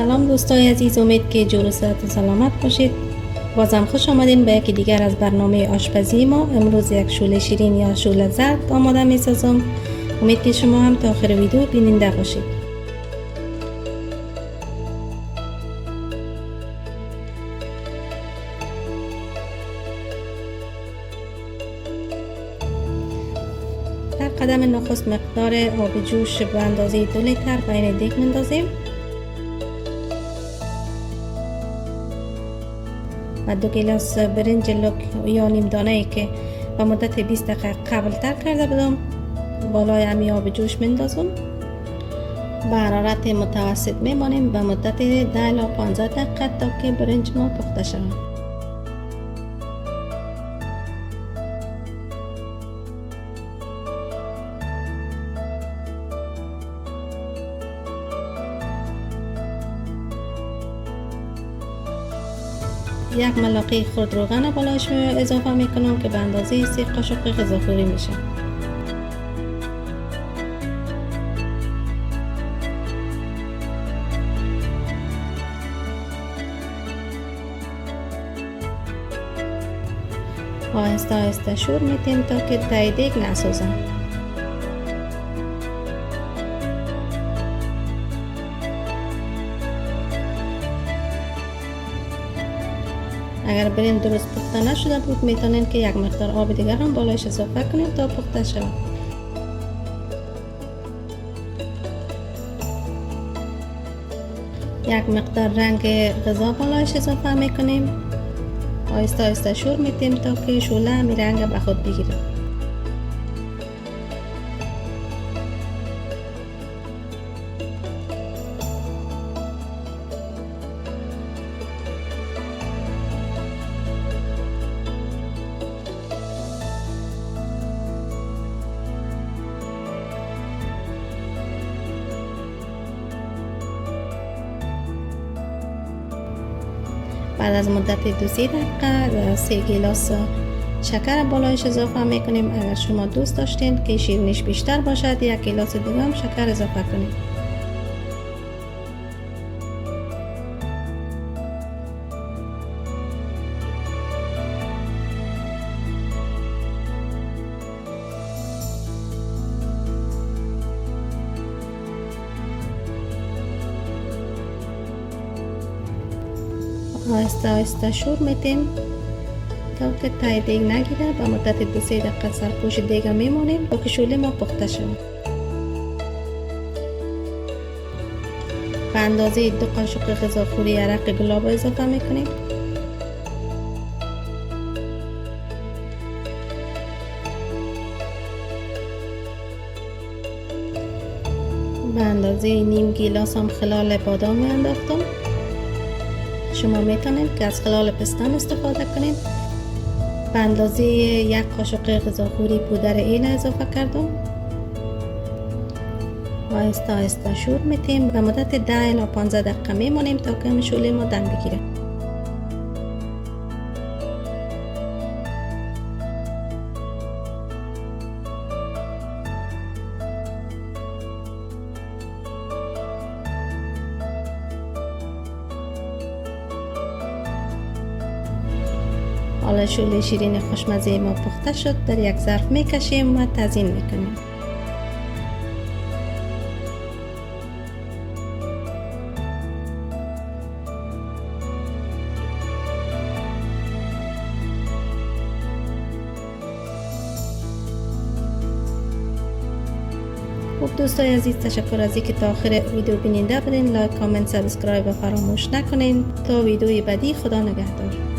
سلام دوستای عزیز، امید که جور و صحت و سلامت باشید. بازم خوش آمدین به یکی دیگر از برنامه آشپزی ما. امروز یک شوله شیرین یا شوله زرد آماده می سازم. امید که شما هم تا آخر ویدیو بیننده باشید. در قدم نخست مقدار آب جوش به اندازه 2 لیتر بین دیگ میندازیم و 2 گیلاس برنج لوک یا نیم دانه ای که به مدت 20 دقیقه قبل تر کرده بودم بالای همی آب جوش میندازم. به حرارت متوسط میمانیم به مدت 10 تا 15 دقیقه تا که برنج ما پخته شود. یک ملاقه خرد روغن بالایش اضافه میکنم که به اندازه 3 قاشق غذاخوری میشه. آهسته آهسته شور میتیم تا که تای دیگ نسوزه. اگر برنج درست پخته نشده بود میتونین که یک مقدار آب دیگر هم بالایش اضافه کنید تا پخته شود. یک مقدار رنگ غذا بالایش اضافه میکنیم. آهسته آهسته شور میتیم تا که شوله می رنگ به خود بگیره. بعد از مدت 2-3 دقیقه 3 گیلاس شکر بالایش اضافه میکنیم. اگر شما دوست داشتین که شیرینیش بیشتر باشد 1 گیلاس دیگه هم شکر اضافه کنید. آهسته آهسته شور میتیم تا که تای دیگ نگیره. به مدت 2-3 دقیقه سرپوش دیگ میمونیم تا که شوله ما پخته شود. به اندازه 2 قاشق غذاخوری عرق گلاب اضافه میکنیم. به اندازه نیم گیلاس هم خلال بادام میانداختم. شما میتونید که از خلال پستان استفاده کنید. به اندازه 1 قاشق غذاخوری پودر ایل اضافه کردم. آهسته آهسته شور میتیم. به مدت 10 تا 15 دقیقه میمونیم تا که شوله ما دم بگیره. حالا شوله شیرین خوشمزه ما پخته شد. در یک ظرف میکشیم و تزیین میکنیم. خب دوستای عزیز، تشکر از اینکه تا آخر ویدیو بیننده بودین. لایک، کامنت، سابسکرایب و فراموش نکنین. تا ویدیوی بعدی، خدا نگهدار.